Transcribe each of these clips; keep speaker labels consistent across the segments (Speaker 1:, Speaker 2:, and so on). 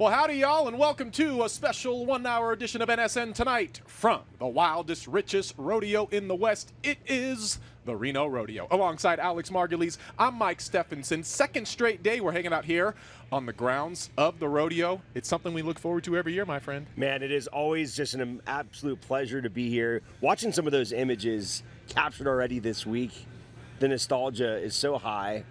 Speaker 1: Well, howdy, y'all, and welcome to a special one-hour edition of NSN Tonight from the wildest, richest rodeo in the West. It is the Reno Rodeo. Alongside Alex Margulies, I'm Mike Stephenson. Second straight day we're hanging out here on the grounds of the rodeo. It's something we look forward to every year, my friend.
Speaker 2: Man, it is always just an absolute pleasure to be here. Watching some of those images captured already this week, the nostalgia is so high.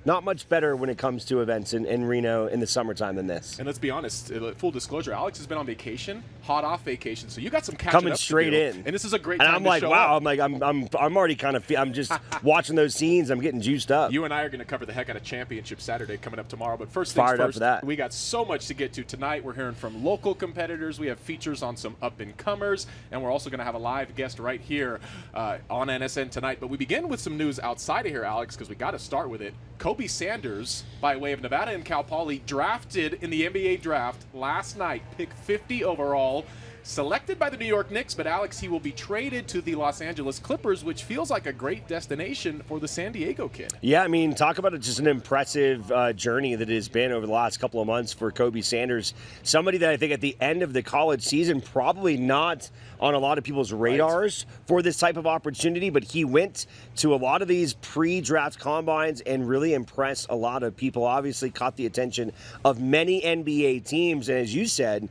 Speaker 2: Not much better when it comes to events in Reno in the summertime than this.
Speaker 1: And let's be honest, full disclosure, Alex has been on vacation, hot off vacation, so you got some catching
Speaker 2: coming
Speaker 1: up
Speaker 2: straight
Speaker 1: to do.
Speaker 2: in.
Speaker 1: And this is a great
Speaker 2: and
Speaker 1: time
Speaker 2: I'm
Speaker 1: to
Speaker 2: like,
Speaker 1: show
Speaker 2: wow,
Speaker 1: up.
Speaker 2: I'm already kind of, I'm just watching those scenes, I'm getting juiced up.
Speaker 1: You and I are going to cover the heck out of Championship Saturday coming up tomorrow, but first
Speaker 2: Fired
Speaker 1: things
Speaker 2: up
Speaker 1: first,
Speaker 2: for that.
Speaker 1: We got so much to get to tonight. We're hearing from local competitors, we have features on some up-and-comers, and we're also going to have a live guest right here on NSN Tonight. But we begin with some news outside of here, Alex, because we got to start with it. Kobe Sanders, by way of Nevada and Cal Poly, drafted in the NBA draft last night, pick 50 overall, selected by the New York Knicks, but Alex, he will be traded to the Los Angeles Clippers, which feels like a great destination for the San Diego kid.
Speaker 2: Yeah, I mean, talk about just an impressive journey that it has been over the last couple of months for Kobe Sanders. Somebody that I think at the end of the college season, probably not on a lot of people's radars for this type of opportunity, but he went to a lot of these pre-draft combines and really impressed a lot of people. Obviously caught the attention of many NBA teams, and as you said,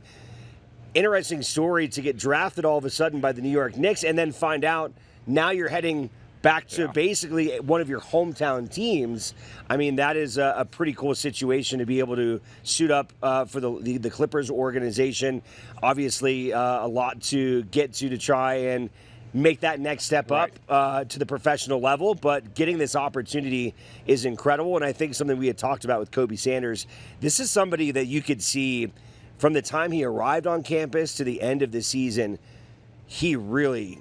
Speaker 2: interesting story to get drafted all of a sudden by the New York Knicks and then find out now you're heading back to basically one of your hometown teams. I mean, that is a pretty cool situation to be able to suit up for the Clippers organization. Obviously, a lot to get to try and make that next step up to the professional level, but getting this opportunity is incredible, and I think something we had talked about with Kobe Sanders, this is somebody that you could see from the time he arrived on campus to the end of the season, he really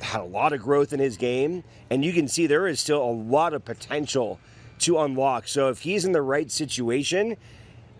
Speaker 2: had a lot of growth in his game, and you can see there is still a lot of potential to unlock. So if he's in the right situation,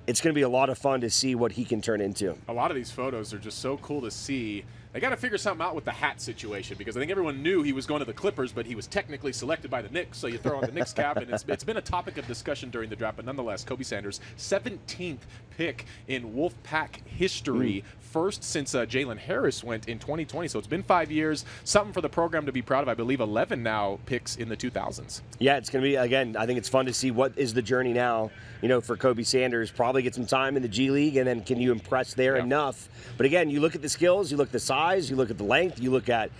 Speaker 2: it's going to be a lot of fun to see what he can turn into.
Speaker 1: A lot of these photos are just so cool to see. They got to figure something out with the hat situation, because I think everyone knew he was going to the Clippers, but he was technically selected by the Knicks, so you throw on the Knicks cap, and it's been a topic of discussion during the draft, but nonetheless, Kobe Sanders, 17th pick in Wolfpack history, first since Jalen Harris went in 2020, so it's been 5 years, something for the program to be proud of. I believe 11 now picks in the 2000s.
Speaker 2: Yeah, it's going to be, again, I think it's fun to see what is the journey now, you know, for Kobe Sanders. Probably get some time in the G League, and then can you impress there enough? But again, you look at the skills, you look at the size, you look at the length, you look at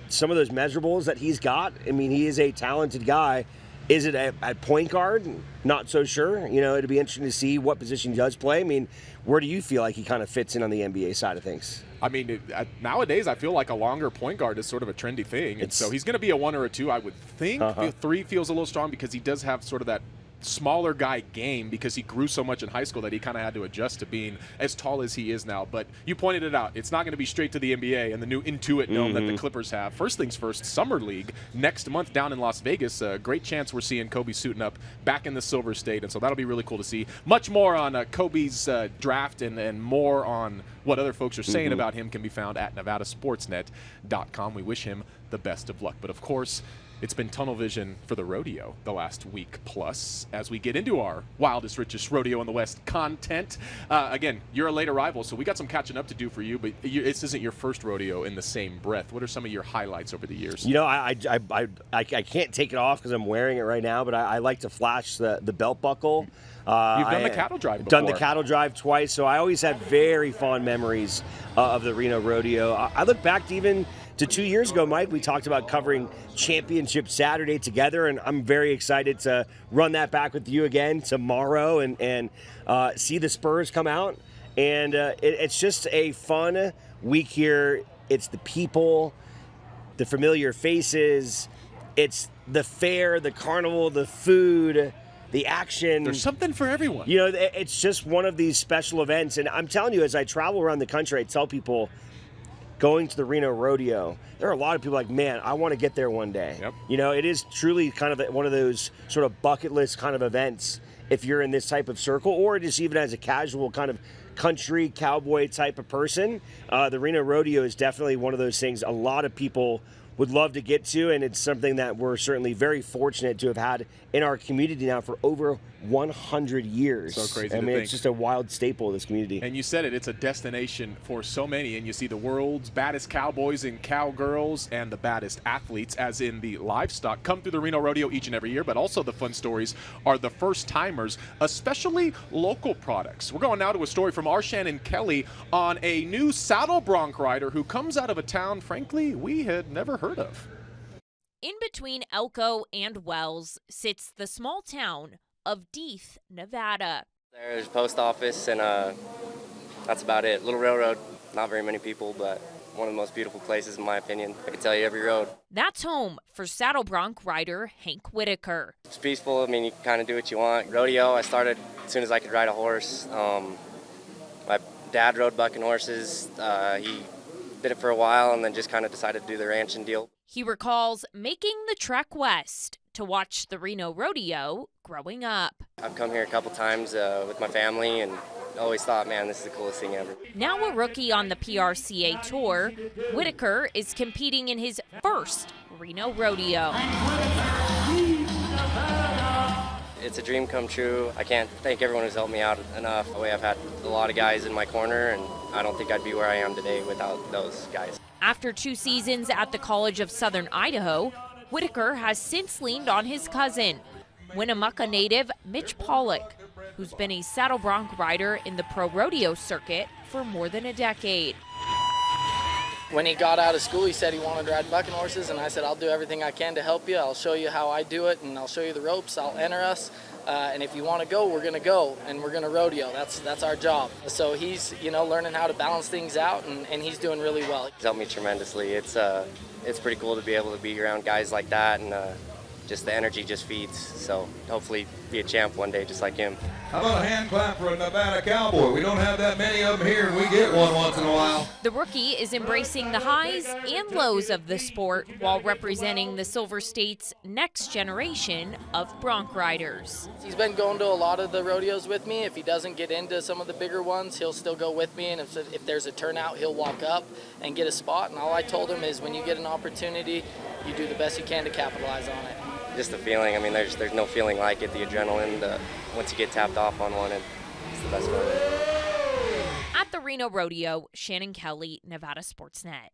Speaker 2: some of those measurables that he's got. I mean, he is a talented guy. Is it at point guard? Not so sure. You know, it'd be interesting to see what position he does play. I mean, where do you feel like he kind of fits in on the NBA side of things?
Speaker 1: I mean, nowadays I feel like a longer point guard is sort of a trendy thing. And so he's going to be a 1 or a 2, I would think. 3 feels a little strong because he does have sort of that smaller guy game, because he grew so much in high school that he kind of had to adjust to being as tall as he is now. But you pointed it out. It's not going to be straight to the NBA and the new Intuit Dome that the Clippers have. First things first, Summer League next month down in Las Vegas. Great chance we're seeing Kobe suiting up back in the Silver State, and so that'll be really cool to see. Much more on Kobe's draft and more on what other folks are saying about him can be found at nevadasportsnet.com. We wish him the best of luck. But of course, it's been tunnel vision for the rodeo the last week plus as we get into our wildest, richest rodeo in the West content. Again, you're a late arrival, so we got some catching up to do for you, but this isn't your first rodeo in the same breath. What are some of your highlights over the years?
Speaker 2: You know, I can't take it off because I'm wearing it right now, but I like to flash the belt buckle.
Speaker 1: You've done the cattle drive before.
Speaker 2: Done the cattle drive twice, so I always have very fond memories of the Reno Rodeo. I look back to even to 2 years ago, Mike. We talked about covering Championship Saturday together, and I'm very excited to run that back with you again tomorrow and see the Spurs come out. And it's just a fun week here. It's the people, the familiar faces, it's the fair, the carnival, the food, the action.
Speaker 1: There's something for everyone.
Speaker 2: You know, it's just one of these special events. And I'm telling you, as I travel around the country, I tell people, going to the Reno Rodeo, there are a lot of people like, man, I want to get there one day.
Speaker 1: Yep.
Speaker 2: You know, it is truly kind of one of those sort of bucket list kind of events if you're in this type of circle, or just even as a casual kind of country cowboy type of person. The Reno Rodeo is definitely one of those things a lot of people would love to get to, and it's something that we're certainly very fortunate to have had in our community now for over 100 years.
Speaker 1: So crazy
Speaker 2: I
Speaker 1: to
Speaker 2: mean,
Speaker 1: think.
Speaker 2: it's just a wild staple of this community.
Speaker 1: And you said it, it's a destination for so many, and you see the world's baddest cowboys and cowgirls and the baddest athletes, as in the livestock, come through the Reno Rodeo each and every year, but also the fun stories are the first-timers, especially local products. We're going now to a story from our Shannon Kelly on a new saddle bronc rider who comes out of a town, frankly, we had never heard of.
Speaker 3: In between Elko and Wells sits the small town of Death, Nevada.
Speaker 4: There's post office and that's about it. Little railroad, not very many people, but one of the most beautiful places in my opinion. I can tell you every road.
Speaker 3: That's home for saddle bronc rider Hank Whitaker.
Speaker 4: It's peaceful. I mean, you kind of do what you want. Rodeo, I started as soon as I could ride a horse. My dad rode bucking horses. He did it for a while and then just kind of decided to do the ranching deal.
Speaker 3: He recalls making the trek west to watch the Reno Rodeo growing up.
Speaker 4: I've come here a couple times with my family and always thought, man, this is the coolest thing ever.
Speaker 3: Now a rookie on the PRCA tour, Whitaker is competing in his first Reno Rodeo.
Speaker 4: It's a dream come true. I can't thank everyone who's helped me out enough. I've had a lot of guys in my corner, and I don't think I'd be where I am today without those guys.
Speaker 3: After 2 seasons at the College of Southern Idaho, Whitaker has since leaned on his cousin, Winnemucca native Mitch Pollock, who's been a saddle bronc rider in the pro rodeo circuit for more than a decade.
Speaker 5: When he got out of school, he said he wanted to ride bucking horses, and I said, I'll do everything I can to help you. I'll show you how I do it, and I'll show you the ropes. I'll enter us, and if you want to go, we're going to go, and we're going to rodeo. That's our job. So he's, learning how to balance things out, and he's doing really well.
Speaker 4: He's helped me tremendously. It's pretty cool to be able to be around guys like that, and just the energy just feeds. So hopefully be a champ one day just like him.
Speaker 6: How about a hand clap for a Nevada cowboy? We don't have that many of them here, and we get one once in a while.
Speaker 3: The rookie is embracing the highs and lows of the sport while representing the Silver State's next generation of bronc riders.
Speaker 5: He's been going to a lot of the rodeos with me. If he doesn't get into some of the bigger ones, he'll still go with me, and if there's a turnout, he'll walk up and get a spot. And all I told him is when you get an opportunity, you do the best you can to capitalize on it.
Speaker 4: Just the feeling. I mean, there's no feeling like it. The adrenaline. Once you get tapped off on one, it's the best feeling.
Speaker 3: At the Reno Rodeo, Shannon Kelly, Nevada Sportsnet.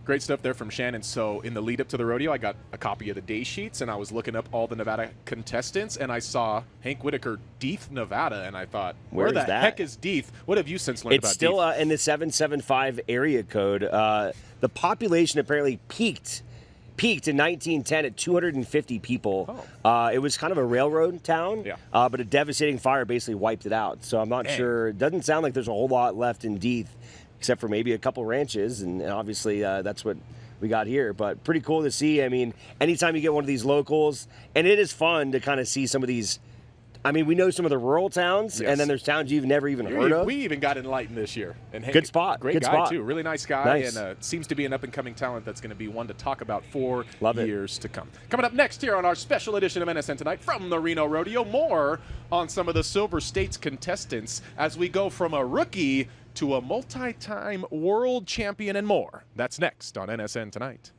Speaker 1: Great stuff there from Shannon. So in the lead up to the rodeo, I got a copy of the day sheets, and I was looking up all the Nevada contestants, and I saw Hank Whitaker, Death, Nevada, and I thought, where the heck is Death? What have you since learned about
Speaker 2: It's still
Speaker 1: Death?
Speaker 2: in the 775 area code. The population apparently peaked in 1910 at 250 people. It was kind of a railroad town, but a devastating fire basically wiped it out. So I'm not sure. It doesn't sound like there's a whole lot left in Death, except for maybe a couple ranches, and obviously that's what we got here. But pretty cool to see. I mean, anytime you get one of these locals, and it is fun to kind of see some of these. I mean, we know some of the rural towns, and then there's towns you've never even heard of.
Speaker 1: We even got enlightened this year. And Hank,
Speaker 2: good spot.
Speaker 1: Great
Speaker 2: good
Speaker 1: guy,
Speaker 2: spot.
Speaker 1: too. Really nice guy.
Speaker 2: Nice.
Speaker 1: And seems to be an up-and-coming talent that's going to be one to talk about for
Speaker 2: Love
Speaker 1: years to come. Coming up next here on our special edition of NSN Tonight from the Reno Rodeo, more on some of the Silver States contestants as we go from a rookie to a multi-time world champion and more. That's next on NSN Tonight.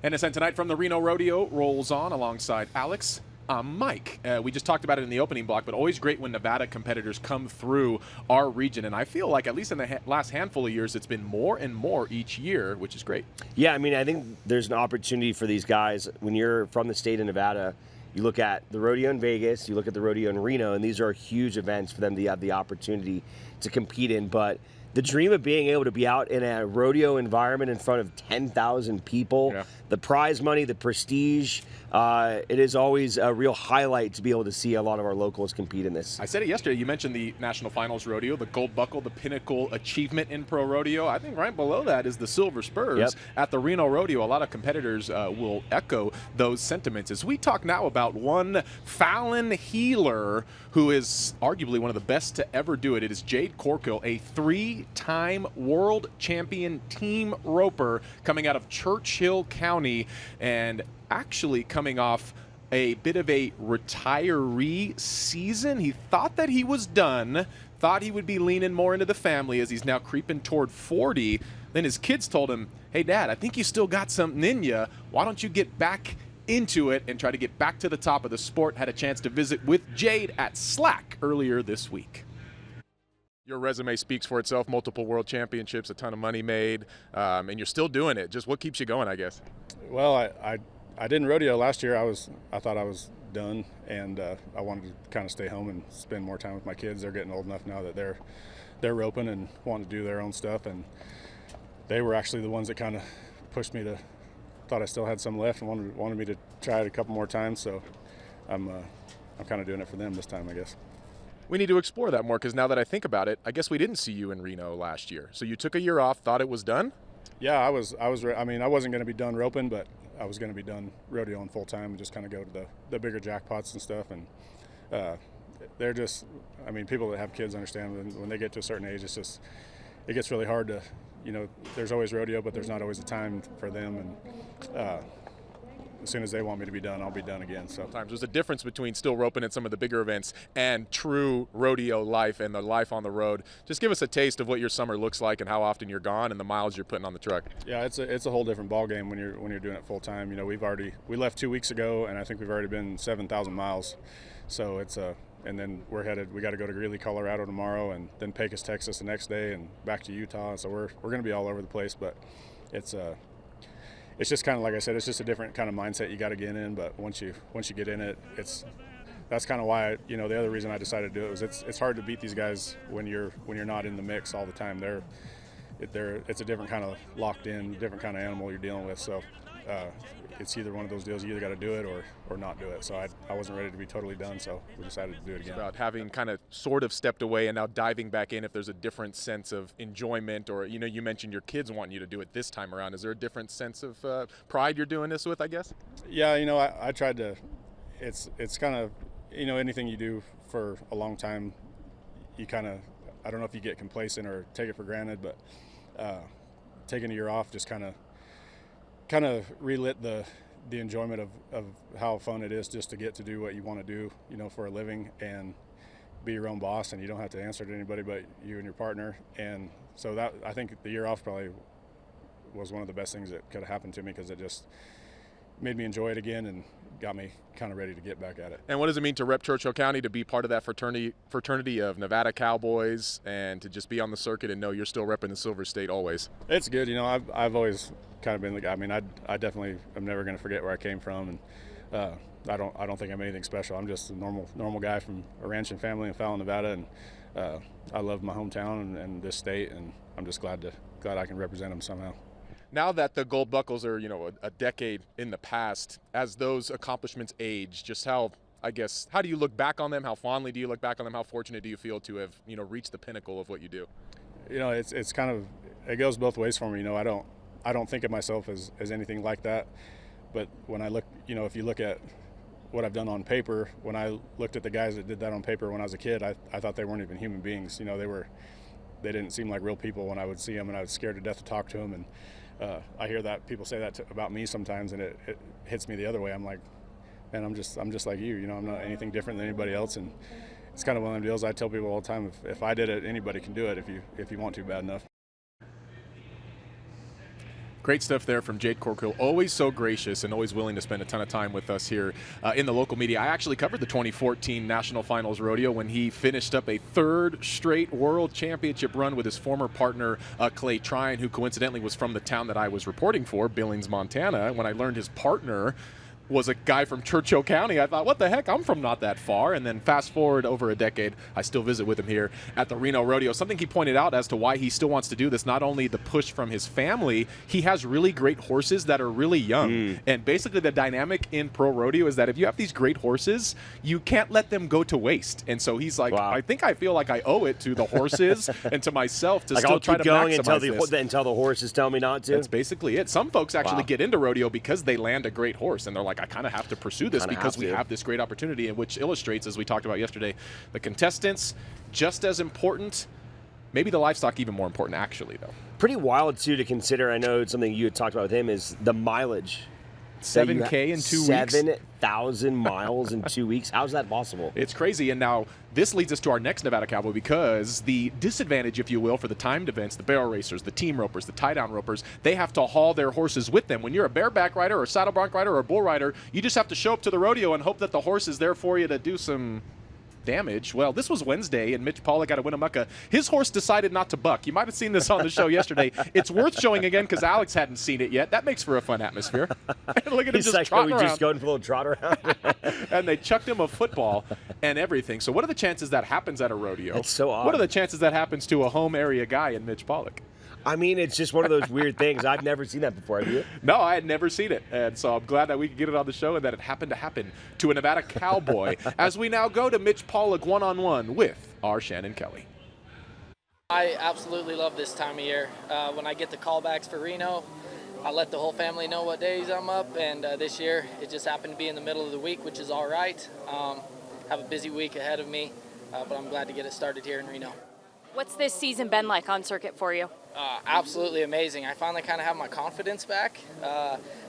Speaker 1: NSN Tonight from the Reno Rodeo rolls on alongside Alex. Mike, we just talked about it in the opening block, but always great when Nevada competitors come through our region. And I feel like, at least in the last handful of years, it's been more and more each year, which is great.
Speaker 2: Yeah, I mean, I think there's an opportunity for these guys. When you're from the state of Nevada, you look at the rodeo in Vegas, you look at the rodeo in Reno, and these are huge events for them to have the opportunity to compete in. But the dream of being able to be out in a rodeo environment in front of 10,000 people, the prize money, the prestige, it is always a real highlight to be able to see a lot of our locals compete in this.
Speaker 1: I said it yesterday. You mentioned the National Finals Rodeo, the Gold Buckle, the pinnacle achievement in pro rodeo. I think right below that is the Silver Spurs at the Reno Rodeo. A lot of competitors will echo those sentiments. As we talk now about one Fallon Healer, who is arguably one of the best to ever do it. It is Jade Corkill, a 3-time world champion team roper coming out of Churchill County, and actually coming off a bit of a retiree season. He thought that he was done, thought he would be leaning more into the family as he's now creeping toward 40. Then his kids told him, hey, Dad, I think you still got something in you. Why don't you get back into it and try to get back to the top of the sport? Had a chance to visit with Jade at Slack earlier this week. Your resume speaks for itself. Multiple world championships, a ton of money made, and you're still doing it. Just what keeps you going, I guess?
Speaker 7: Well, I didn't rodeo last year. I thought I was done, and I wanted to kind of stay home and spend more time with my kids. They're getting old enough now that they're roping and wanting to do their own stuff, and they were actually the ones that kind of pushed me to. Thought I still had some left and wanted me to try it a couple more times. So I'm kind of doing it for them this time, I guess.
Speaker 1: We need to explore that more, because now that I think about it, I guess we didn't see you in Reno last year. So you took a year off, thought it was done?
Speaker 7: Yeah, I mean, I wasn't going to be done roping, but I was going to be done rodeoing full time and just kind of go to the bigger jackpots and stuff. And they're just, I mean, people that have kids understand when they get to a certain age, it gets really hard to, there's always rodeo, but there's not always a time for them. And as soon as they want me to be done, I'll be done again. So
Speaker 1: sometimes there's a difference between still roping at some of the bigger events and true rodeo life and the life on the road. Just give us a taste of what your summer looks like and how often you're gone and the miles you're putting on the truck.
Speaker 7: Yeah, it's a whole different ball game when you're doing it full time. We left 2 weeks ago, and I think we've already been 7,000 miles. So and then we got to go to Greeley, Colorado tomorrow, and then Pecos, Texas the next day, and back to Utah. So we're going to be all over the place, but it's just kind of, like I said, it's just a different kind of mindset you got to get in. But once you get in it, that's kind of why the other reason I decided to do it was it's hard to beat these guys when you're not in the mix all the time. It's a different kind of locked in, different kind of animal you're dealing with. So it's either one of those deals. You either got to do it or not do it. So I wasn't ready to be totally done, so we decided to do it again.
Speaker 1: About having kind of sort of stepped away and now diving back in, if there's a different sense of enjoyment, or you mentioned your kids wanting you to do it this time around. Is there a different sense of pride you're doing this with, I guess?
Speaker 7: Yeah, I tried to. It's kind of anything you do for a long time, you kind of, I don't know if you get complacent or take it for granted, but taking a year off just kind of relit the enjoyment of how fun it is just to get to do what you want to do, for a living and be your own boss, and you don't have to answer to anybody but you and your partner. And so that, I think the year off probably was one of the best things that could have happened to me, because it just made me enjoy it again and got me kind of ready to get back at it.
Speaker 1: And what does it mean to rep Churchill County, to be part of that fraternity of Nevada Cowboys, and to just be on the circuit and know you're still repping the Silver State always?
Speaker 7: It's good. I've always kind of been the guy. I mean, I definitely am never going to forget where I came from, and I don't think I'm anything special. I'm just a normal guy from a ranching family in Fallon, Nevada, and I love my hometown and this state, and I'm just glad I can represent them somehow.
Speaker 1: Now that the gold buckles are, a decade in the past, as those accomplishments age, just how do you look back on them? How fondly do you look back on them? How fortunate do you feel to have, reached the pinnacle of what you do?
Speaker 7: It's kind of, it goes both ways for me. I don't think of myself as anything like that. But when I look, if you look at what I've done on paper, when I looked at the guys that did that on paper when I was a kid, I thought they weren't even human beings. They didn't seem like real people when I would see them, and I was scared to death to talk to them. And I hear that people say that about me sometimes, and it hits me the other way. I'm like, man, I'm just like you. I'm not anything different than anybody else. And it's kind of one of them deals I tell people all the time. If I did it, anybody can do it if you want to bad enough.
Speaker 1: Great stuff there from Jade Corkill. Always so gracious and always willing to spend a ton of time with us here in the local media. I actually covered the 2014 National Finals Rodeo when he finished up a third straight World Championship run with his former partner, Clay Tryon, who coincidentally was from the town that I was reporting for, Billings, Montana. When I learned his partner was a guy from Churchill County, I thought, what the heck, I'm from not that far. And then fast forward over a decade, I still visit with him here at the Reno Rodeo. Something he pointed out as to why he still wants to do this, not only the push from his family, he has really great horses that are really young. And basically the dynamic in pro rodeo is that if you have these great horses, you can't let them go to waste. And so he's like, wow. I feel like I owe it to the horses and to myself to still try to maximize this.
Speaker 2: Until the horses tell me not to.
Speaker 1: That's basically it. Some folks actually get into rodeo because they land a great horse, and they're like, I kind of have to pursue this because we have this great opportunity, and which illustrates, as we talked about yesterday, the contestants just as important, maybe the livestock even more important, actually, though.
Speaker 2: Pretty wild, too, to consider. I know something you had talked about with him is the mileage
Speaker 1: 7K in 2 weeks.
Speaker 2: 7,000 miles in 2 weeks. How's that possible?
Speaker 1: It's crazy. And now this leads us to our next Nevada Cowboy, because the disadvantage, if you will, for the timed events, the barrel racers, the team ropers, the tie-down ropers, they have to haul their horses with them. When you're a bareback rider or a saddle bronc rider or a bull rider, you just have to show up to the rodeo and hope that the horse is there for you to do some damage. Well, this was Wednesday, and Mitch Pollock out of Winnemucca, his horse decided not to buck. You might have seen this on the show yesterday. It's worth showing again because Alex hadn't seen it yet. That makes for a fun atmosphere. Look at him just trotting around.
Speaker 2: Just going for a little trot around.
Speaker 1: And they chucked him a football and everything. So what are the chances that happens at a rodeo?
Speaker 2: That's so odd.
Speaker 1: What are the chances that happens to a home area guy in Mitch Pollock?
Speaker 2: I mean, it's just one of those weird things. I've never seen that before. Have you?
Speaker 1: No, I had never seen it. And so I'm glad that we could get it on the show and that it happened to happen to a Nevada Cowboy. As we now go to Mitch Pollock one-on-one with our Shannon Kelly.
Speaker 5: I absolutely love this time of year. When I get the callbacks for Reno, I let the whole family know what days I'm up, and this year it just happened to be in the middle of the week, which is all right. Have a busy week ahead of me, but I'm glad to get it started here in Reno.
Speaker 3: What's this season been like on circuit for you?
Speaker 5: Absolutely amazing. I finally kind of have my confidence back.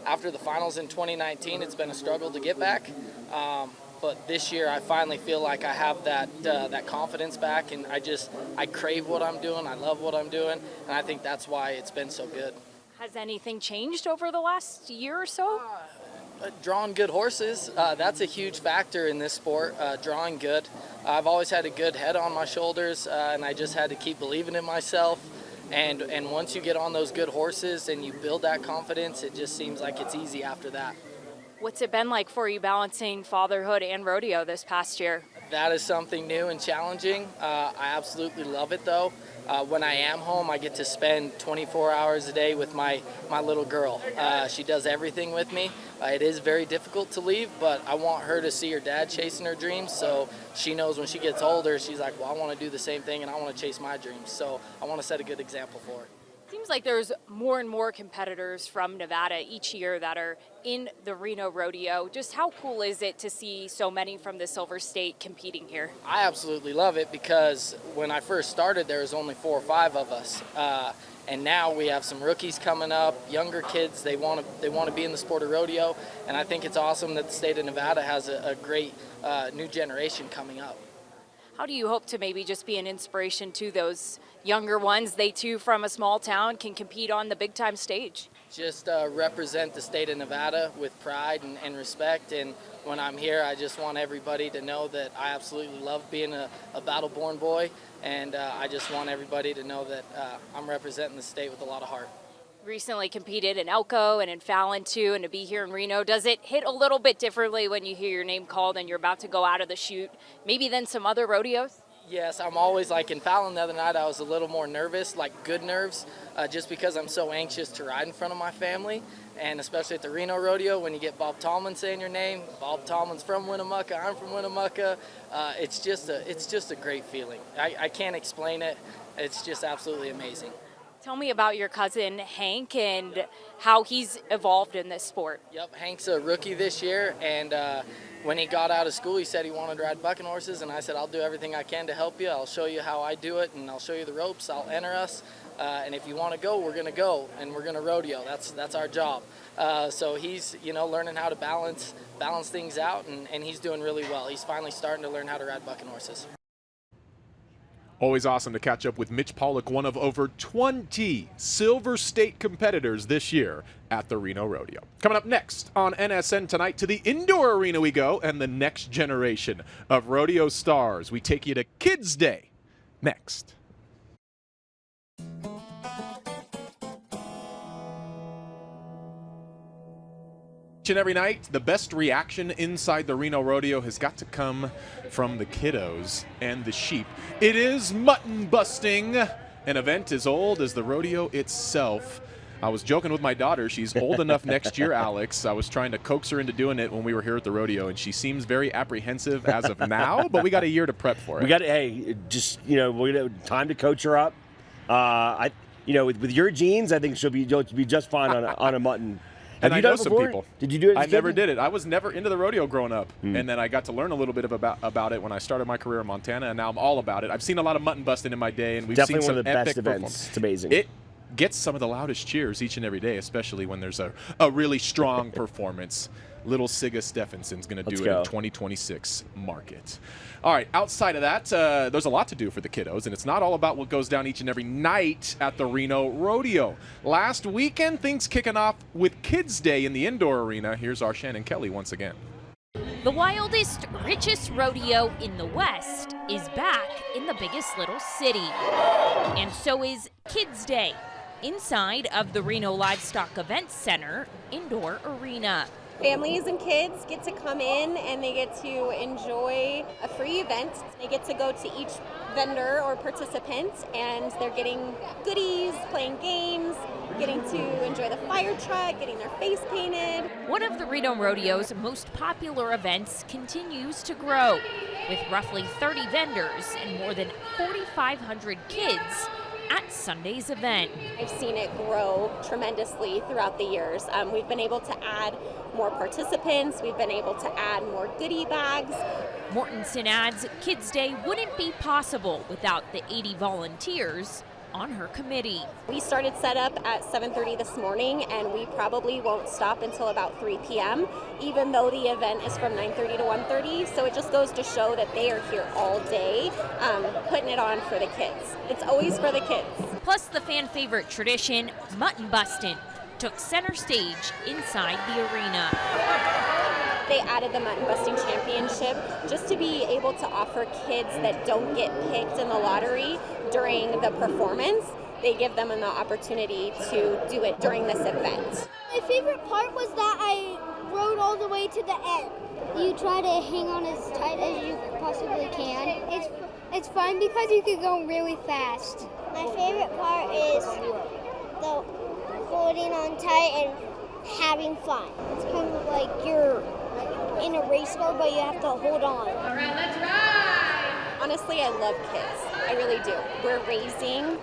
Speaker 5: After the finals in 2019, it's been a struggle to get back. But this year, I finally feel like I have that confidence back, and I crave what I'm doing. I love what I'm doing, and I think that's why it's been so good.
Speaker 3: Has anything changed over the last year or so?
Speaker 5: Drawing good horses, that's a huge factor in this sport, drawing good. I've always had a good head on my shoulders, and I just had to keep believing in myself. And once you get on those good horses and you build that confidence, it just seems like it's easy after that.
Speaker 3: What's it been like for you balancing fatherhood and rodeo this past year?
Speaker 5: That is something new and challenging. I absolutely love it, though. When I am home, I get to spend 24 hours a day with my little girl. She does everything with me. It is very difficult to leave, but I want her to see her dad chasing her dreams, so she knows when she gets older, she's like, well, I want to do the same thing, and I want to chase my dreams. So I want to set a good example for her.
Speaker 3: Seems like there's more and more competitors from Nevada each year that are in the Reno Rodeo. Just how cool is it to see so many from the Silver State competing here?
Speaker 5: I absolutely love it, because when I first started, there was only 4 or 5 of us. And now we have some rookies coming up, younger kids. They want to be in the sport of rodeo, and I think it's awesome that the state of Nevada has a great new generation coming up.
Speaker 3: How do you hope to maybe just be an inspiration to those younger ones? They too, from a small town, can compete on the big time stage.
Speaker 5: Just represent the state of Nevada with pride and respect. And when I'm here, I just want everybody to know that I absolutely love being a battle-born boy. And I just want everybody to know that I'm representing the state with a lot of heart.
Speaker 3: Recently competed in Elko and in Fallon too, and to be here in Reno, does it hit a little bit differently when you hear your name called and you're about to go out of the chute, maybe than some other rodeos?
Speaker 5: Yes, I'm always, like in Fallon the other night, I was a little more nervous, like good nerves, just because I'm so anxious to ride in front of my family. And especially at the Reno Rodeo, when you get Bob Tallman saying your name, Bob Tallman's from Winnemucca, I'm from Winnemucca, it's just a great feeling. I can't explain it. It's just absolutely amazing.
Speaker 3: Tell me about your cousin Hank and how he's evolved in this sport.
Speaker 5: Yep, Hank's a rookie this year, and when he got out of school, he said he wanted to ride bucking horses, and I said, I'll do everything I can to help you. I'll show you how I do it, and I'll show you the ropes. I'll enter us, and if you want to go, we're going to go, and we're going to rodeo. That's our job. So he's, learning how to balance things out, and he's doing really well. He's finally starting to learn how to ride bucking horses.
Speaker 1: Always awesome to catch up with Mitch Pollock, one of over 20 Silver State competitors this year at the Reno Rodeo. Coming up next on NSN Tonight, to the indoor arena we go, and the next generation of rodeo stars. We take you to Kids Day next. And every night, the best reaction inside the Reno Rodeo has got to come from the kiddos and the sheep. It is mutton busting, an event as old as the rodeo itself. I was joking with my daughter. She's old enough next year, Alex. I was trying to coax her into doing it when we were here at the rodeo, and she seems very apprehensive as of now, but we got a year to prep for it.
Speaker 2: We're gonna time to coach her up. With your genes, I think you'll be just fine on a mutton.
Speaker 1: Have you done it before? People.
Speaker 2: Did you do it as a
Speaker 1: I
Speaker 2: kid?
Speaker 1: never did it. I was never into the rodeo growing up. And then I got to learn a little bit about it when I started my career in Montana, and now I'm all about it. I've seen a lot of mutton busting in my day, and we've
Speaker 2: definitely
Speaker 1: seen
Speaker 2: one
Speaker 1: some
Speaker 2: of the
Speaker 1: epic
Speaker 2: best events. It's amazing.
Speaker 1: gets some of the loudest cheers each and every day, especially when there's a really strong performance. Little Sigga Stephenson's going to do it in 2026 market. All right, outside of that, there's a lot to do for the kiddos, and it's not all about what goes down each and every night at the Reno Rodeo. Last weekend, things kicking off with Kids Day in the indoor arena. Here's our Shannon Kelly once again.
Speaker 3: The wildest, richest rodeo in the West is back in the biggest little city. And so is Kids Day inside of the Reno Livestock Events Center indoor arena.
Speaker 8: Families and kids get to come in and they get to enjoy a free event. They get to go to each vendor or participant and they're getting goodies, playing games, getting to enjoy the fire truck, getting their face painted.
Speaker 3: One of the Reno Rodeo's most popular events continues to grow, with roughly 30 vendors and more than 4,500 kids at Sunday's event.
Speaker 8: I've seen it grow tremendously throughout the years. We've been able to add more participants. We've been able to add more goodie bags.
Speaker 3: Mortensen adds Kids Day wouldn't be possible without the 80 volunteers on her committee.
Speaker 8: We started setup at 7:30 this morning and we probably won't stop until about 3 p.m. even though the event is from 9:30 to 1:30. So it just goes to show that they are here all day putting it on for the kids. It's always for the kids.
Speaker 3: Plus the fan favorite tradition, mutton bustin', took center stage inside the arena.
Speaker 8: They added the Mutton Busting Championship just to be able to offer kids that don't get picked in the lottery during the performance. They give them an opportunity to do it during this event.
Speaker 9: My favorite part was that I rode all the way to the end. You try to hang on as tight as you possibly can. It's fun because you can go really fast. My favorite part is the holding on tight and having fun. It's kind of like you're in a race car, but you have to hold on.
Speaker 8: All right, let's ride! Honestly, I love kids. I really do. We're raising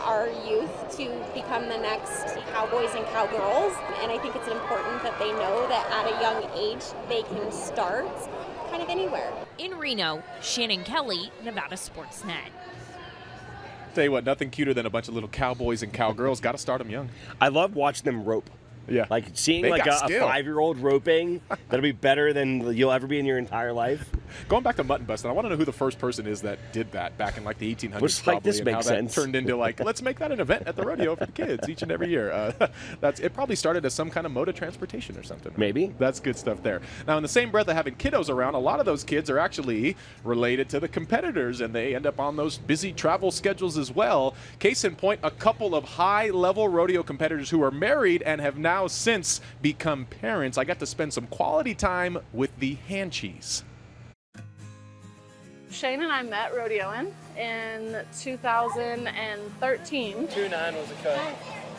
Speaker 8: our youth to become the next cowboys and cowgirls, and I think it's important that they know that at a young age they can start kind of anywhere.
Speaker 3: In Reno, Shannon Kelly, Nevada Sportsnet.
Speaker 1: Tell you what, nothing cuter than a bunch of little cowboys and cowgirls. Got to start them young.
Speaker 2: I love watching them rope.
Speaker 1: Yeah.
Speaker 2: Like seeing
Speaker 1: They
Speaker 2: like a
Speaker 1: got skill.
Speaker 2: 5-year-old roping, that'll be better than you'll ever be in your entire life.
Speaker 1: Going back to mutton busting, I want to know who the first person is that did that back in like the 1800s.
Speaker 2: Looks
Speaker 1: probably,
Speaker 2: like this
Speaker 1: and
Speaker 2: makes
Speaker 1: how
Speaker 2: sense.
Speaker 1: That turned into like, let's make that an event at the rodeo for the kids each and every year. It probably started as some kind of mode of transportation or something.
Speaker 2: Maybe.
Speaker 1: That's good stuff there. Now, in the same breath of having kiddos around, a lot of those kids are actually related to the competitors, and they end up on those busy travel schedules as well. Case in point, a couple of high-level rodeo competitors who are married and have now since become parents. I got to spend some quality time with the Hanchies.
Speaker 10: Shane and I met rodeoing in 2013.
Speaker 11: 2-9 was a cut.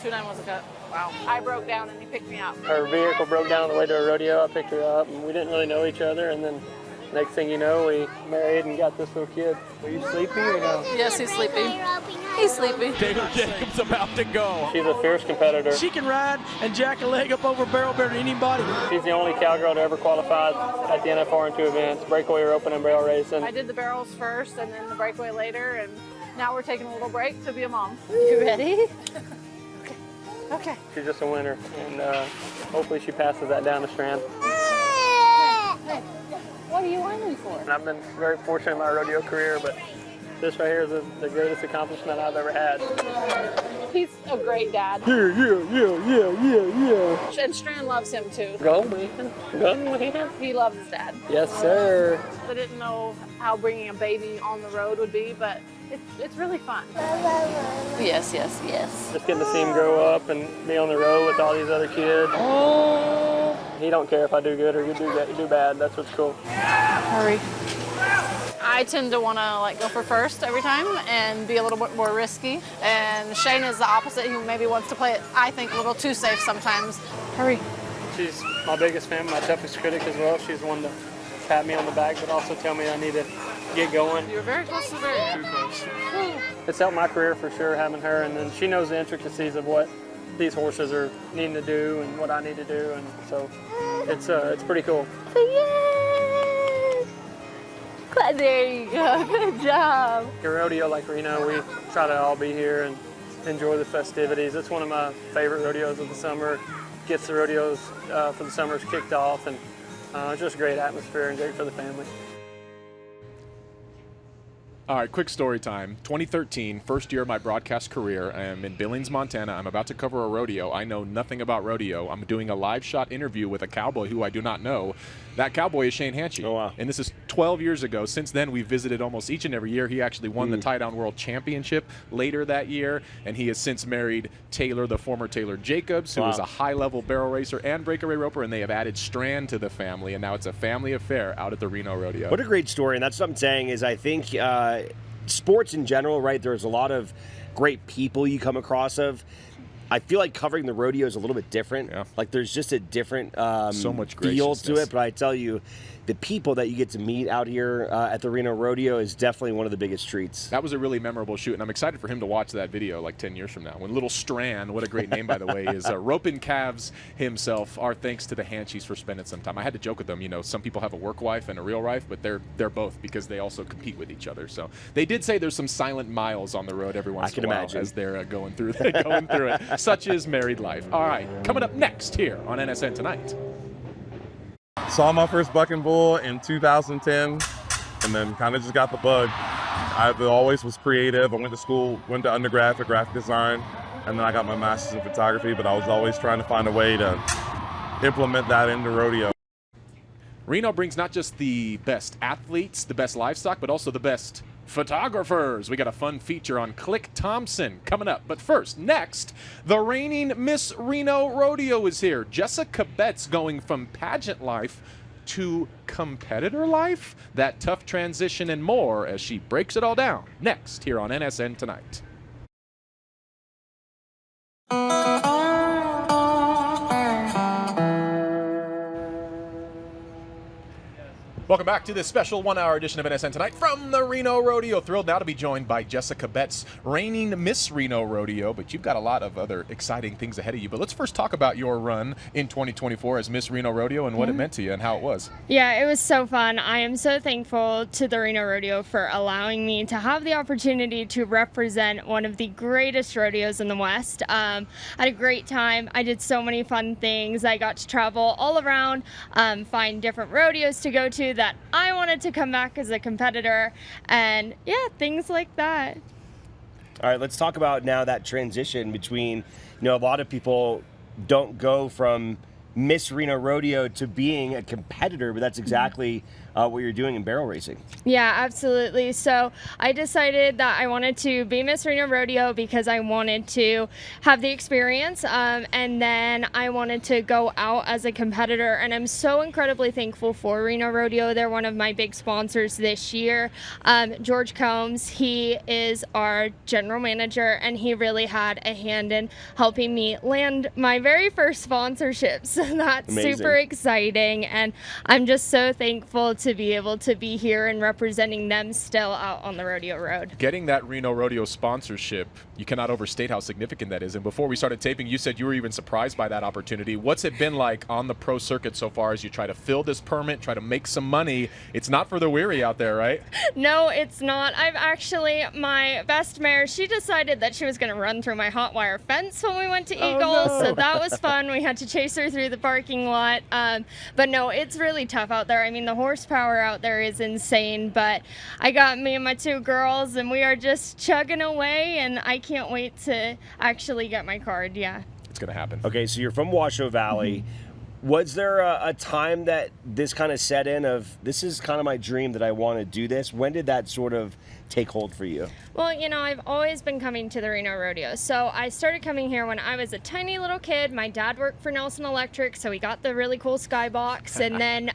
Speaker 10: 2-9 was a cut. Wow. I broke down and he picked me up.
Speaker 11: Her vehicle broke down on the way to a rodeo. I picked her up and we didn't really know each other, and then next thing you know, we married and got this little kid. Are you sleepy or no?
Speaker 10: Yes, he's sleepy. He's sleepy.
Speaker 12: Taylor Jacobs about to go.
Speaker 11: She's a fierce competitor.
Speaker 12: She can ride and jack a leg up over a barrel better than anybody.
Speaker 11: She's the only cowgirl to ever qualify at the NFR in 2 events, breakaway or open and barrel racing.
Speaker 10: I did the barrels first and then the breakaway later, and now we're taking a little break to be a mom. You ready? Okay.
Speaker 11: She's just a winner, and hopefully she passes that down the strand.
Speaker 10: Hey, what are you whining for?
Speaker 11: And I've been very fortunate in my rodeo career, but this right here is the greatest accomplishment I've ever had.
Speaker 10: He's a great dad.
Speaker 11: Yeah.
Speaker 10: And Strand loves him too.
Speaker 11: Go, man. Go, man.
Speaker 10: He loves his dad.
Speaker 11: Yes, sir.
Speaker 10: I didn't know how bringing a baby on the road would be, but it's really fun. Yes.
Speaker 11: Just getting to see him grow up and be on the road with all these other kids.
Speaker 10: Oh.
Speaker 11: He don't care if I do good or you do bad. That's what's cool.
Speaker 10: Hurry. I tend to want to go for first every time and be a little bit more risky. And Shane is the opposite. He maybe wants to play it, I think, a little too safe sometimes. Hurry.
Speaker 11: She's my biggest fan, my toughest critic as well. She's the one to pat me on the back, but also tell me I need to get going.
Speaker 10: You're very close to the very
Speaker 11: Too close. It's helped my career for sure, having her, and then she knows the intricacies of what these horses are needing to do and what I need to do, and so it's pretty cool.
Speaker 10: There you go. Good job.
Speaker 11: A rodeo like Reno, we try to all be here and enjoy the festivities. It's one of my favorite rodeos of the summer. Gets the rodeos for the summers kicked off, and it's just a great atmosphere and great for the family.
Speaker 1: All right, quick story time. 2013, first year of my broadcast career. I am in Billings, Montana. I'm about to cover a rodeo. I know nothing about rodeo. I'm doing a live shot interview with a cowboy who I do not know. That cowboy is Shane Hanchey.
Speaker 2: Oh, wow.
Speaker 1: And this is 12 years ago. Since then, we've visited almost each and every year. He actually won the Tie-Down World Championship later that year, and he has since married Taylor, the former Taylor Jacobs, who is a high-level barrel racer and breakaway roper, and they have added Strand to the family, and now it's a family affair out at the Reno Rodeo.
Speaker 2: What a great story, and that's what I'm saying is I think sports in general, right, there's a lot of great people you come across of. I feel like covering the rodeo is a little bit different.
Speaker 1: Yeah.
Speaker 2: Like there's just a different
Speaker 1: so much
Speaker 2: feel to
Speaker 1: graciousness.
Speaker 2: it. But I tell you, the people that you get to meet out here at the Reno Rodeo is definitely one of the biggest treats.
Speaker 1: That was a really memorable shoot, and I'm excited for him to watch that video like 10 years from now. When little Strand, what a great name, by the way, is roping calves himself. Our thanks to the Hancheys for spending some time. I had to joke with them. You know, some people have a work wife and a real wife, but they're both because they also compete with each other. So they did say there's some silent miles on the road every once in a while as they're going through it. Such is married life. All right, coming up next here on NSN Tonight.
Speaker 13: Saw my first bucking bull in 2010 and then kind of just got the bug. I always was creative. I went to school, went to undergrad for graphic design, and then I got my master's in photography, but I was always trying to find a way to implement that into rodeo.
Speaker 1: Reno brings not just the best athletes, the best livestock, but also the best photographers. We got a fun feature on Click Thompson coming up. But first, next, the reigning Miss Reno Rodeo is here. Jessica Betts going from pageant life to competitor life. That tough transition and more as she breaks it all down. Next, here on NSN Tonight. Welcome back to this special one-hour edition of NSN Tonight from the Reno Rodeo. Thrilled now to be joined by Jessica Betts, reigning Miss Reno Rodeo, but you've got a lot of other exciting things ahead of you. But let's first talk about your run in 2024 as Miss Reno Rodeo and what it meant to you and how it was.
Speaker 14: Yeah, it was so fun. I am so thankful to the Reno Rodeo for allowing me to have the opportunity to represent one of the greatest rodeos in the West. I had a great time. I did so many fun things. I got to travel all around, find different rodeos to go to that I wanted to come back as a competitor, and yeah, things like that.
Speaker 2: All right, let's talk about now that transition between, a lot of people don't go from Miss Reno Rodeo to being a competitor, but that's exactly what you're doing in barrel racing.
Speaker 14: Yeah, absolutely. So I decided that I wanted to be Miss Reno Rodeo because I wanted to have the experience, and then I wanted to go out as a competitor, and I'm so incredibly thankful for Reno Rodeo. They're one of my big sponsors this year. George Combs, he is our general manager, and he really had a hand in helping me land my very first sponsorship. So that's
Speaker 2: amazing.
Speaker 14: Super exciting, and I'm just so thankful to be able to be here and representing them still out on the rodeo road.
Speaker 1: Getting that Reno Rodeo sponsorship, you cannot overstate how significant that is. And before we started taping, you said you were even surprised by that opportunity. What's it been like on the pro circuit so far as you try to fill this permit, try to make some money? It's not for the weary out there, right?
Speaker 14: No, it's not. My best mare, she decided that she was going to run through my hot wire fence when we went to Eagles, so that was fun. We had to chase her through the parking lot. But no, it's really tough out there. I mean, the horsepower out there is insane, but I got me and my two girls, and we are just chugging away, and I can't wait to actually get my card. Yeah.
Speaker 1: It's going to happen.
Speaker 2: Okay, so you're from Washoe Valley. Was there a time that this kind of set in of, this is kind of my dream that I want to do this? When did that sort of take hold for you?
Speaker 14: Well, I've always been coming to the Reno Rodeo. So I started coming here when I was a tiny little kid. My dad worked for Nelson Electric, so he got the really cool skybox. And then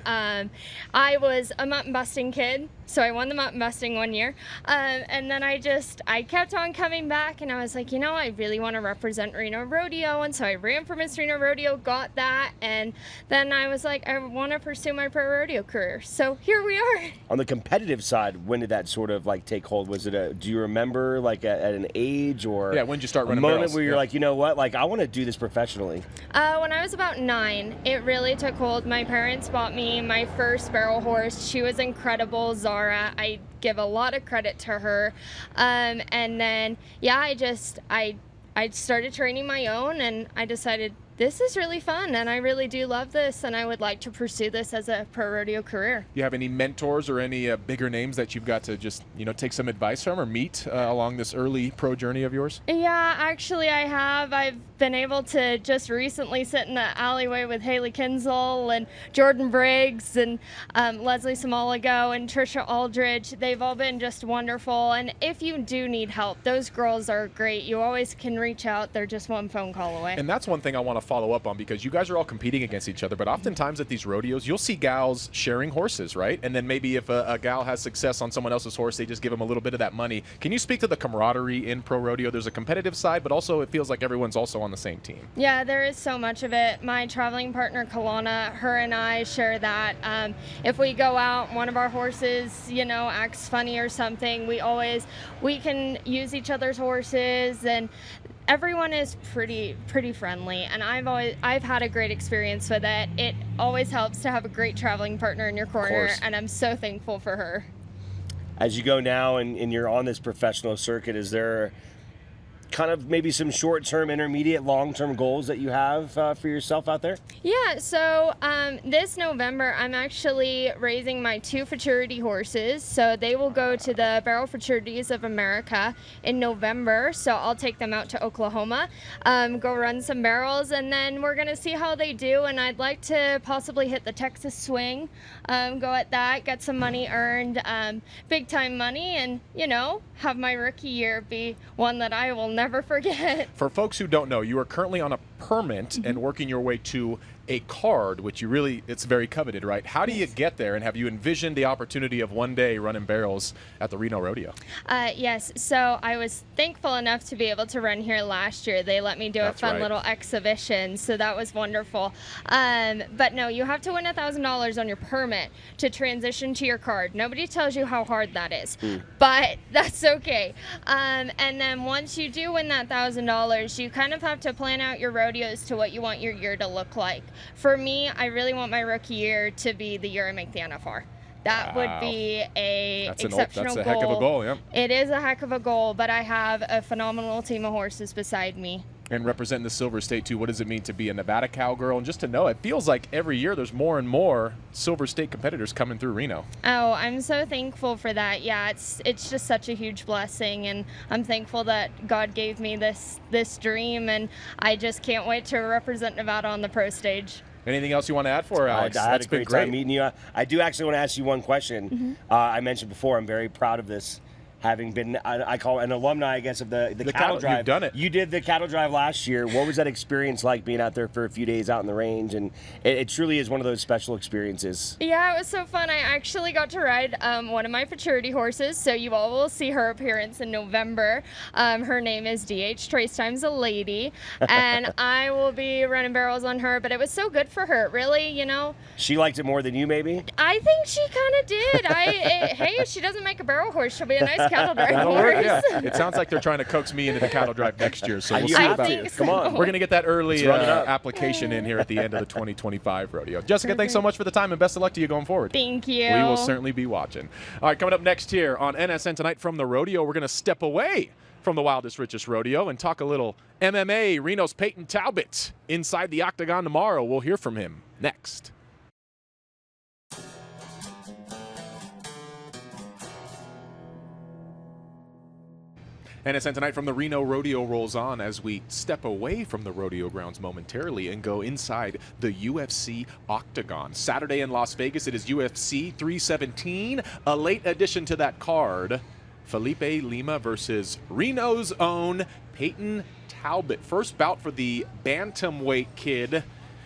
Speaker 14: I was a mutton busting kid, so I won the mutton busting one year. And then I kept on coming back, and I was like, I really want to represent Reno Rodeo. And so I ran for Miss Reno Rodeo, got that, and then I was like, I want to pursue my pro rodeo career. So here we are.
Speaker 2: On the competitive side, when did that sort of take hold? Was it do you remember at an age or
Speaker 1: when did you start running
Speaker 2: a moment
Speaker 1: barrels?
Speaker 2: where you're like, you know what, I want to do this professionally?
Speaker 14: When I was about 9, it really took hold. My parents bought me my first barrel horse. She was incredible, Zara. I give a lot of credit to her. And then, I I started training my own, and I decided this is really fun, and I really do love this, and I would like to pursue this as a pro rodeo career.
Speaker 1: You have any mentors or any bigger names that you've got to just, take some advice from or meet along this early pro journey of yours?
Speaker 14: Yeah, actually I have. I've been able to just recently sit in the alleyway with Haley Kinzel and Jordan Briggs and Leslie Samoligo and Trisha Aldridge. They've all been just wonderful, and if you do need help, those girls are great. You always can reach out. They're just one phone call away.
Speaker 1: And that's one thing I want to follow up on, because you guys are all competing against each other, but oftentimes at these rodeos you'll see gals sharing horses, right? And then maybe if a gal has success on someone else's horse, they just give them a little bit of that money. Can you speak to the camaraderie in pro rodeo? There's a competitive side, but also it feels like everyone's also on the same team.
Speaker 14: Yeah, there is so much of it. My traveling partner Kalana, her and I share that. If we go out and one of our horses acts funny or something, we can use each other's horses, and everyone is pretty friendly, and I've had a great experience with it. It always helps to have a great traveling partner in your corner, and I'm so thankful for her.
Speaker 2: As you go now and you're on this professional circuit, is there kind of maybe some short-term, intermediate, long-term goals that you have for yourself out there?
Speaker 14: Yeah, so this November I'm actually raising my 2 futurity horses, so they will go to the Barrel Futurities of America in November. So I'll take them out to Oklahoma, go run some barrels, and then we're gonna see how they do, and I'd like to possibly hit the Texas swing, go at that, get some money earned, big time money, and have my rookie year be one that I will never forget.
Speaker 1: For folks who don't know, you are currently on a permit and working your way to a card, which it's very coveted, right? How do you get there, and have you envisioned the opportunity of one day running barrels at the Reno Rodeo?
Speaker 14: Yes, so I was thankful enough to be able to run here last year. They let me do a fun little exhibition, so that was wonderful. But no, you have to win $1,000 on your permit to transition to your card. Nobody tells you how hard that is, but that's okay. And then once you do win that $1,000, you kind of have to plan out your rodeos to what you want your year to look like. For me, I really want my rookie year to be the year I make the NFR. That would be exceptional goal.
Speaker 1: That's a heck of a goal, yeah.
Speaker 14: It is a heck of a goal, but I have a phenomenal team of horses beside me.
Speaker 1: And representing the Silver State too, what does it mean to be a Nevada cowgirl? And just to know, it feels like every year there's more and more Silver State competitors coming through Reno.
Speaker 14: Oh, I'm so thankful for that. Yeah, it's just such a huge blessing, and I'm thankful that God gave me this dream, and I just can't wait to represent Nevada on the pro stage.
Speaker 1: Anything else you want to add for her, Alex?
Speaker 2: I had a great time meeting you. I do actually want to ask you one question. I mentioned before, I'm very proud of this, having been, I call it an alumni, I guess, of the cattle drive.
Speaker 1: You've done it.
Speaker 2: You did the cattle drive last year. What was that experience like, being out there for a few days out in the range? And it truly is one of those special experiences.
Speaker 14: Yeah, it was so fun. I actually got to ride one of my futurity horses, so you all will see her appearance in November. Her name is DH, Trace Times a Lady, and I will be running barrels on her, but it was so good for her, really,
Speaker 2: She liked it more than you, maybe?
Speaker 14: I think she kind of did. Hey, if she doesn't make a barrel horse, she'll be a nice cattle drive
Speaker 1: That'll
Speaker 14: horse.
Speaker 1: work, yeah. It sounds like they're trying to coax me into the cattle drive next year, so we'll see about it.
Speaker 2: Come on.
Speaker 1: We're going to get that early application in here at the end of the 2025 rodeo. Jessica, thanks so much for the time, and best of luck to you going forward.
Speaker 14: Thank you.
Speaker 1: We will certainly be watching. All right, coming up next here on NSN Tonight from the rodeo, we're going to step away from the Wildest, Richest Rodeo and talk a little MMA. Reno's Peyton Talbot inside the octagon tomorrow. We'll hear from him next. NSN Tonight from the Reno Rodeo rolls on as we step away from the rodeo grounds momentarily and go inside the UFC octagon. Saturday in Las Vegas, it is UFC 317, a late addition to that card. Felipe Lima versus Reno's own Peyton Talbot. First bout for the bantamweight kid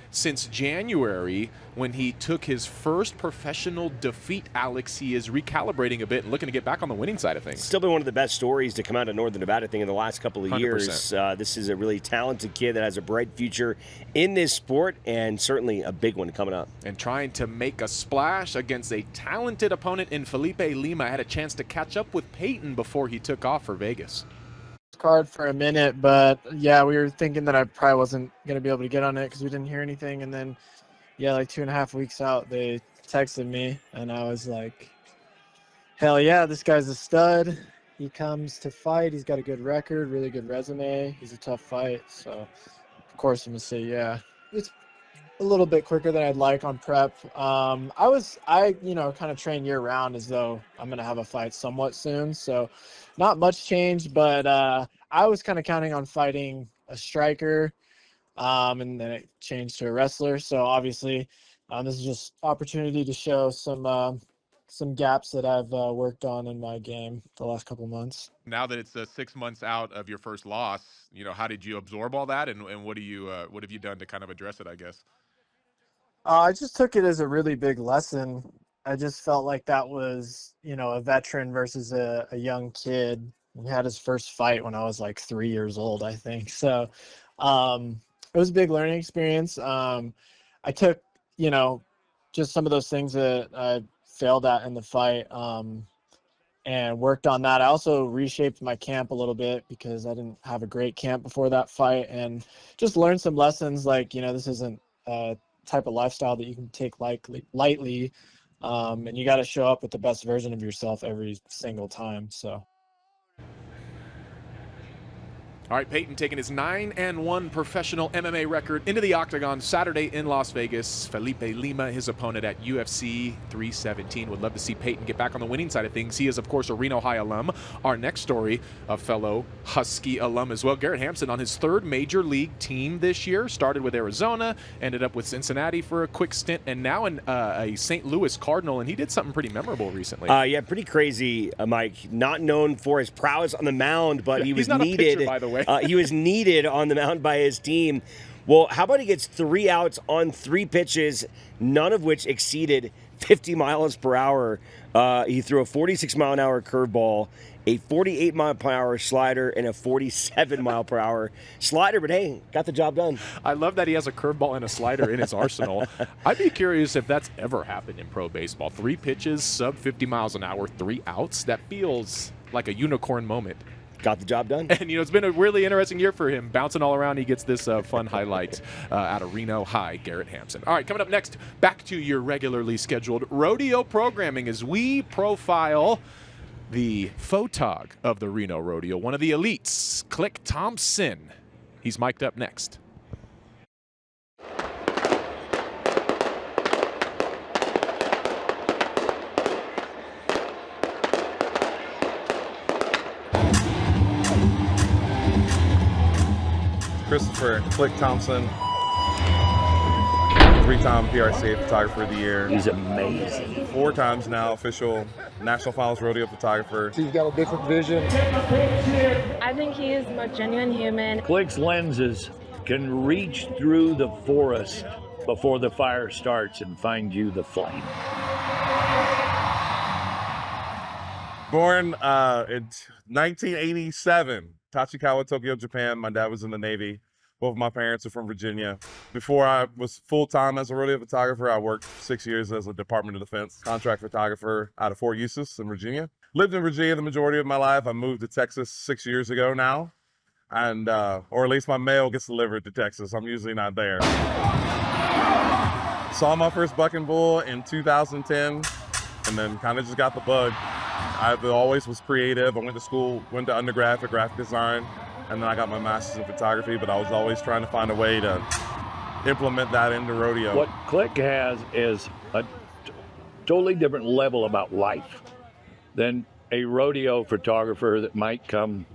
Speaker 1: since January, when he took his first professional defeat. Alex, he is recalibrating a bit and looking to get back on the winning side of things.
Speaker 2: Still been one of the best stories to come out of Northern Nevada, I think, in the last couple of
Speaker 1: 100%.
Speaker 2: years. This is a really talented kid that has a bright future in this sport, and certainly a big one coming up.
Speaker 1: And trying to make a splash against a talented opponent in Felipe Lima. I had a chance to catch up with Peyton before he took off for Vegas.
Speaker 15: Card for a minute, but yeah, we were thinking that I probably wasn't going to be able to get on it because we didn't hear anything. And then, yeah, like 2.5 weeks out, they texted me, and I was like, hell yeah, this guy's a stud. he comes to fight. He's got a good record, really good resume. He's a tough fight. So, of course, I'm going to say, yeah. It's a little bit quicker than I'd like on prep. I kind of train year round as though I'm going to have a fight somewhat soon. So not much change, but I was kind of counting on fighting a striker, and then it changed to a wrestler. So obviously this is just opportunity to show some gaps that I've worked on in my game the last couple months.
Speaker 16: Now that it's 6 months out of your first loss, how did you absorb all that, and what have you done to kind of address it, I guess?
Speaker 15: I just took it as a really big lesson. I just felt like that was, a veteran versus a young kid. He had his first fight when I was like 3 years old, I think. So it was a big learning experience. I took, just some of those things that I failed at in the fight and worked on that. I also reshaped my camp a little bit because I didn't have a great camp before that fight, and just learned some lessons like, this isn't type of lifestyle that you can take lightly, and you got to show up with the best version of yourself every single time. So
Speaker 1: All right, Peyton taking his 9-1 professional MMA record into the octagon Saturday in Las Vegas. Felipe Lima, his opponent at UFC 317. Would love to see Peyton get back on the winning side of things. He is, of course, a Reno High alum. Our next story, a fellow Husky alum as well. Garrett Hampson on his third major league team this year. Started with Arizona, ended up with Cincinnati for a quick stint, and now in a St. Louis Cardinal, and he did something pretty memorable recently.
Speaker 2: Yeah, pretty crazy, Mike. Not known for his prowess on the mound, but he was
Speaker 1: not
Speaker 2: needed.
Speaker 1: A pitcher, by the way.
Speaker 2: He was needed on the mound by his team. Well, how about he gets 3 outs on 3 pitches, none of which exceeded 50 miles per hour. He threw a 46-mile-an-hour curveball, a 48-mile-per-hour slider, and a 47-mile-per-hour slider. But, hey, got the job done.
Speaker 1: I love that he has a curveball and a slider in his arsenal. I'd be curious if that's ever happened in pro baseball. 3 pitches, sub 50 miles an hour, 3 outs. That feels like a unicorn moment.
Speaker 2: Got the job done.
Speaker 1: And, it's been a really interesting year for him. Bouncing all around, he gets this fun highlight out of Reno High, Garrett Hampson. All right, coming up next, back to your regularly scheduled rodeo programming as we profile the photog of the Reno Rodeo, one of the elites, Click Thompson. He's mic'd up next.
Speaker 13: Christopher Click Thompson, 3-time PRCA Photographer of the Year.
Speaker 17: He's amazing.
Speaker 13: 4 times now official National Finals Rodeo Photographer.
Speaker 18: He's got a different vision.
Speaker 19: I think he is the most genuine human.
Speaker 17: Click's lenses can reach through the forest before the fire starts and find you the flame.
Speaker 13: Born in 1987, Tachikawa, Tokyo, Japan. My dad was in the Navy. Both of my parents are from Virginia. Before I was full-time as a rodeo photographer, I worked 6 years as a Department of Defense contract photographer out of Fort Eustis in Virginia. Lived in Virginia the majority of my life. I moved to Texas 6 years ago now, and or at least my mail gets delivered to Texas. I'm usually not there. Saw my first bucking bull in 2010, and then kind of just got the bug. I always was creative. I went to school, went to undergrad for graphic design, and then I got my master's in photography, but I was always trying to find a way to implement that into rodeo.
Speaker 17: What Click has is a totally different level about life than a rodeo photographer that might come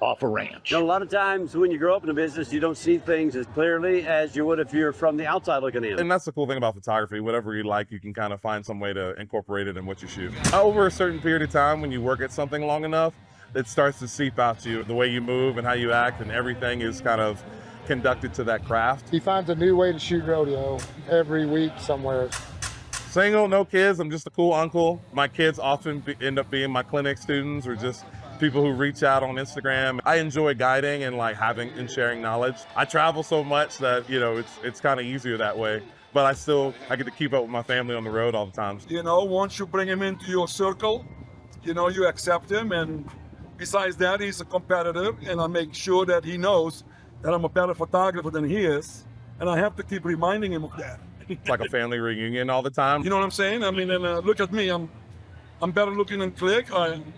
Speaker 17: off a ranch.
Speaker 20: A lot of times when you grow up in the business, you don't see things as clearly as you would if you're from the outside looking in.
Speaker 13: And that's the cool thing about photography. Whatever you like, you can kind of find some way to incorporate it in what you shoot. Over a certain period of time, when you work at something long enough, it starts to seep out to you. The way you move and how you act and everything is kind of conducted to that craft.
Speaker 18: He finds a new way to shoot rodeo every week somewhere.
Speaker 13: Single, no kids. I'm just a cool uncle. My kids often end up being my clinic students or just people who reach out on Instagram. I enjoy guiding and like having and sharing knowledge. I travel so much that, it's kind of easier that way. But I get to keep up with my family on the road all the time.
Speaker 21: Once you bring him into your circle, you accept him. And besides that, he's a competitor. And I make sure that he knows that I'm a better photographer than he is. And I have to keep reminding him of that.
Speaker 13: It's like a family reunion all the time.
Speaker 21: You know what I'm saying? I mean, and look at me. I'm I'm better looking than Click.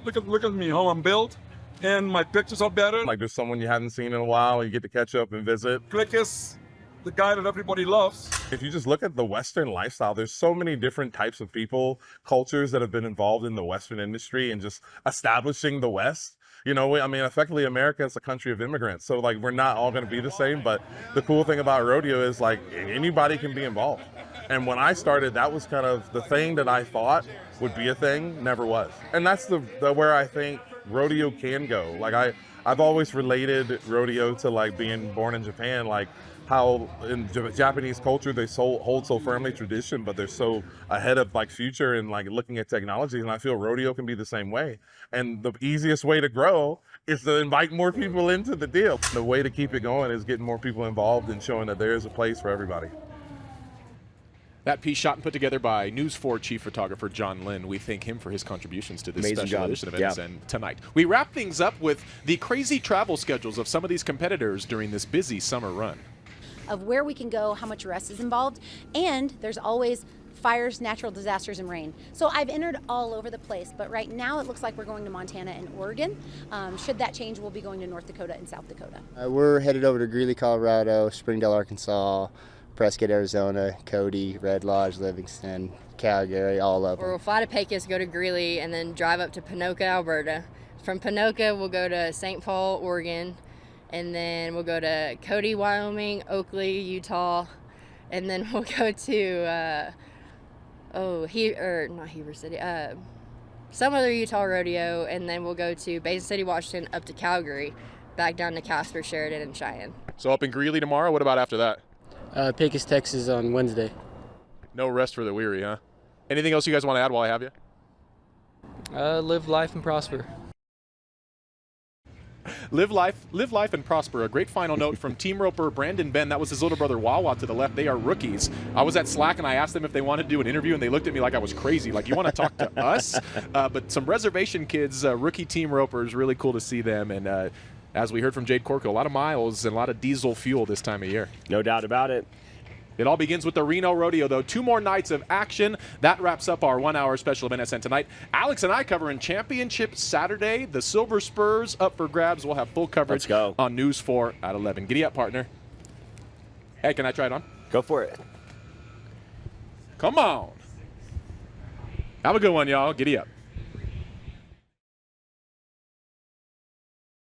Speaker 21: Look at me, how I'm built, and my pictures are better.
Speaker 13: Like there's someone you haven't seen in a while, you get to catch up and visit.
Speaker 21: Click is the guy that everybody loves.
Speaker 13: If you just look at the Western lifestyle, there's so many different types of people, cultures that have been involved in the Western industry and just establishing the West. You know, I mean, effectively, America is a country of immigrants. So, like, we're not all going to be the same. But the cool thing about rodeo is, like, anybody can be involved. And when I started, that was kind of the thing that I thought would be a thing, never was. And that's the where I think rodeo can go. Like, I've always related rodeo to, like, being born in Japan, like, how in Japanese culture they hold so firmly tradition, but they're so ahead of like future and like looking at technology. And I feel rodeo can be the same way. And the easiest way to grow is to invite more people into the deal. The way to keep it going is getting more people involved and showing that there is a place for everybody.
Speaker 1: That piece shot and put together by News 4 chief photographer John Lynn. We thank him for his contributions to this
Speaker 2: Amazing
Speaker 1: special
Speaker 2: job.
Speaker 1: edition of
Speaker 2: Yeah.
Speaker 1: NSN Tonight. We wrap things up with the crazy travel schedules of some of these competitors during this busy summer run.
Speaker 6: Of where we can go, how much rest is involved, and there's always fires, natural disasters, and rain. So I've entered all over the place, but right now it looks like we're going to Montana and Oregon. Should that change, we'll be going to North Dakota and South Dakota.
Speaker 22: We're headed over to Greeley, Colorado, Springdale, Arkansas, Prescott, Arizona, Cody, Red Lodge, Livingston, Calgary, all of them.
Speaker 23: We'll fly to Pecos, go to Greeley, and then drive up to Ponoka, Alberta. From Ponoka, we'll go to St. Paul, Oregon, and then we'll go to Cody, Wyoming, Oakley, Utah, and then we'll go to not Heber City, some other Utah rodeo, and then we'll go to Basin City, Washington, up to Calgary, back down to Casper, Sheridan, and Cheyenne.
Speaker 1: So up in Greeley tomorrow, what about after that?
Speaker 24: Pecos, Texas on Wednesday.
Speaker 1: No rest for the weary, huh? Anything else you guys want to add while I have you?
Speaker 24: Live life and prosper.
Speaker 1: Live life and prosper. A great final note from team roper Brandon Ben. That was his little brother Wawa to the left. They are rookies. I was at Slack and I asked them if they wanted to do an interview, and they looked at me like I was crazy. Like, you want to talk to us? But some reservation kids, rookie team ropers, really cool to see them. And as we heard from Jade Corco, a lot of miles and a lot of diesel fuel this time of year.
Speaker 2: No doubt about it.
Speaker 1: It all begins with the Reno Rodeo, though. 2 more nights of action. That wraps up our 1-hour special of NSN Tonight. Alex and I covering Championship Saturday. The Silver Spurs up for grabs. We'll have full coverage on News 4 at 11. Giddy up, partner. Hey, can I try it on?
Speaker 2: Go for it.
Speaker 1: Come on. Have a good one, y'all. Giddy up.